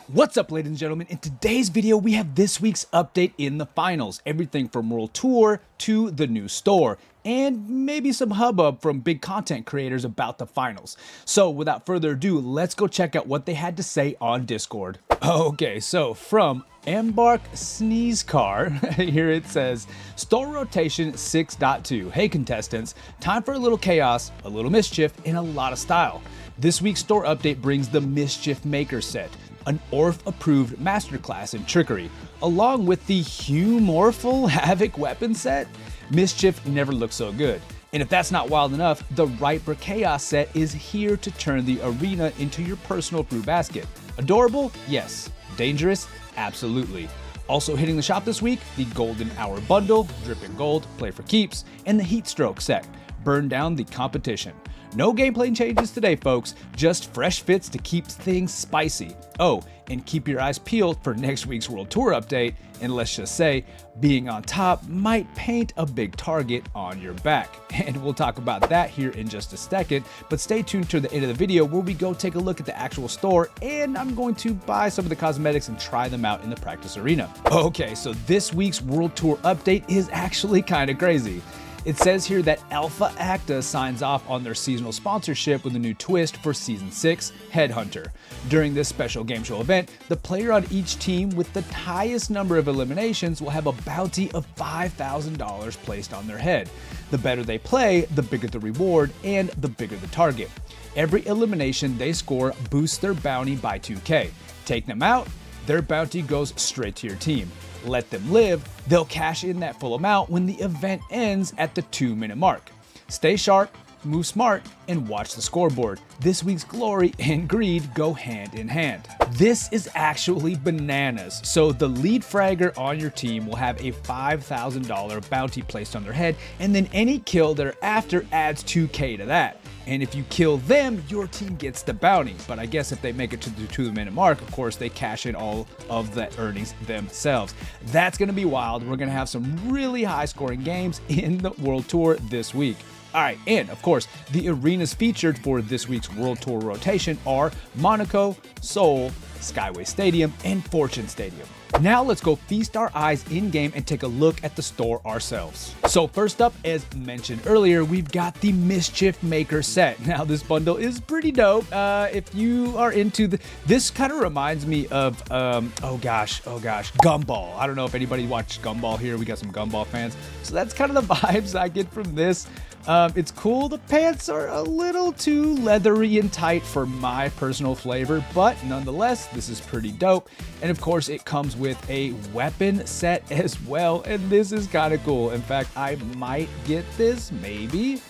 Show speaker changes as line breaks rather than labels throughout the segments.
What's up, ladies and gentlemen? In today's video, we have this week's update in the finals. Everything from World Tour to the new store, and maybe some hubbub from big content creators about the finals. So without further ado, let's go check out what they had to say on Discord. Okay, so from Embark Sneeze Car, here it says, Store Rotation 6.2. Hey contestants, time for a little chaos, a little mischief, and a lot of style. This week's store update brings the Mischief Maker Set, an ORF-approved masterclass in trickery, along with the Humorful Havoc weapon set. Mischief never looked so good. And if that's not wild enough, the Ripe for Chaos set is here to turn the arena into your personal fruit basket. Adorable? Yes. Dangerous? Absolutely. Also hitting the shop this week, the Golden Hour Bundle, Dripping Gold, Play for Keeps, and the Heat Stroke set. Burn down the competition. No gameplay changes today, folks, just fresh fits to keep things spicy. Oh, and keep your eyes peeled for next week's World Tour update, and let's just say, being on top might paint a big target on your back. And we'll talk about that here in just a second, but stay tuned to the end of the video where we go take a look at the actual store, and I'm going to buy some of the cosmetics and try them out in the practice arena. Okay, so this week's World Tour update is actually kind of crazy. It says here that Alpha Acta signs off on their seasonal sponsorship with a new twist for Season 6, Headhunter. During this special game show event, the player on each team with the highest number of eliminations will have a bounty of $5,000 placed on their head. The better they play, the bigger the reward and the bigger the target. Every elimination they score boosts their bounty by 2K. Take them out, their bounty goes straight to your team. Let them live, they'll cash in that full amount when the event ends at the 2-minute mark. Stay sharp, move smart, and watch the scoreboard. This week's glory and greed go hand in hand. This is actually bananas. So the lead fragger on your team will have a $5,000 bounty placed on their head, and then any kill thereafter adds 2K to that. And if you kill them, your team gets the bounty. But I guess if they make it to the 2-minute mark, of course, they cash in all of the earnings themselves. That's going to be wild. We're going to have some really high scoring games in the World Tour this week. All right, and of course, the arenas featured for this week's World Tour rotation are Monaco, Seoul, Skyway Stadium, and Fortune Stadium. Now let's go feast our eyes in-game and take a look at the store ourselves. So first up, as mentioned earlier, we've got the Mischief Maker Set. Now this bundle is pretty dope. If you are into this kind of reminds me of, oh gosh, Gumball. I don't know if anybody watched Gumball here. We got some Gumball fans. So that's kind of the vibes I get from this. It's cool. The pants are a little too leathery and tight for my personal flavor, but nonetheless, this is pretty dope. And of course, it comes with a weapon set as well, and this is kind of cool. In fact, I might get this, maybe.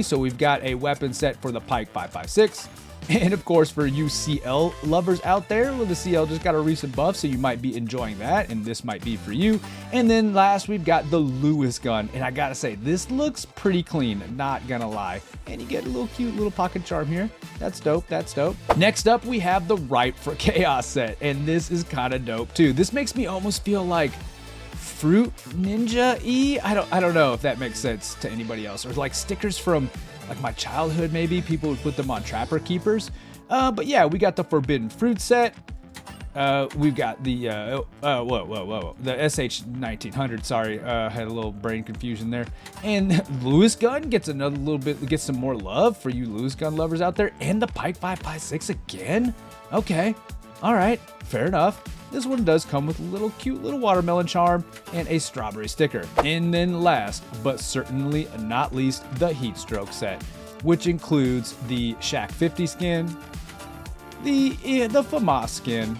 So we've got a weapon set for the Pike 5.56. And of course, for you CL lovers out there, well, the CL just got a recent buff, so you might be enjoying that, and this might be for you. And then last, we've got the Lewis gun, and I gotta say, this looks pretty clean, not gonna lie. And you get a little cute little pocket charm here. That's dope, that's dope. Next up, we have the Ripe for Chaos set, and this is kind of dope too. This makes me almost feel like Fruit Ninja-y? I don't know if that makes sense to anybody else, or like stickers from like my childhood, maybe people would put them on Trapper Keepers. But yeah, we got the Forbidden Fruit set. We've got the the SH1900. Sorry, had a little brain confusion there. And Lewis gun gets another little bit, gets some more love for you Lewis gun lovers out there. And the Pike 5.56 again. Okay, all right, fair enough. This one does come with a cute little watermelon charm and a strawberry sticker. And then last, but certainly not least, the Heat Stroke set, which includes the Shaq 50 skin, the FAMAS skin,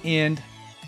and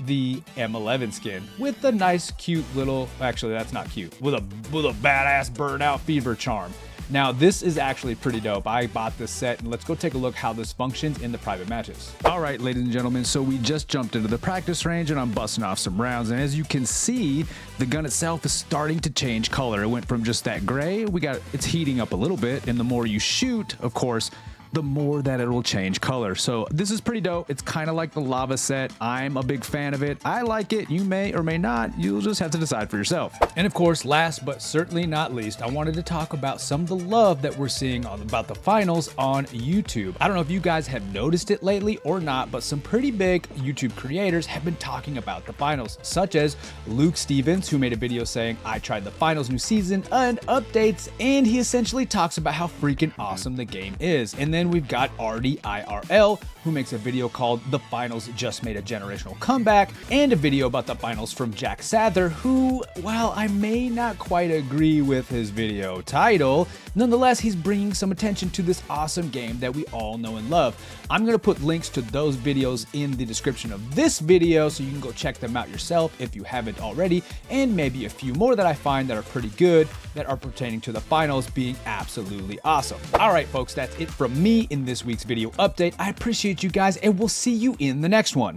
the M11 skin with the nice cute little, actually that's not cute, with a badass burnout fever charm. Now this is actually pretty dope. I bought this set, and let's go take a look how this functions in the private matches. All right, ladies and gentlemen, so we just jumped into the practice range and I'm busting off some rounds, and as you can see, the gun itself is starting to change color. It went from just that gray, it's heating up a little bit, and the more you shoot, of course, the more that it will change color. So this is pretty dope. It's kind of like the lava set. I'm a big fan of it. I like it. You may or may not. You'll just have to decide for yourself. And of course, last but certainly not least, I wanted to talk about some of the love that we're seeing about the finals on YouTube. I don't know if you guys have noticed it lately or not, but some pretty big YouTube creators have been talking about the finals, such as Luke Stevens, who made a video saying, I tried the finals new season and updates, and he essentially talks about how freaking awesome the game is. And then we've got Artie IRL, who makes a video called The Finals Just Made a Generational Comeback, and a video about the finals from Jack Sather, who, while I may not quite agree with his video title, nonetheless, he's bringing some attention to this awesome game that we all know and love. I'm going to put links to those videos in the description of this video so you can go check them out yourself if you haven't already, and maybe a few more that I find that are pretty good that are pertaining to the finals being absolutely awesome. All right, folks, that's it from me in this week's video update. I appreciate you guys, and we'll see you in the next one.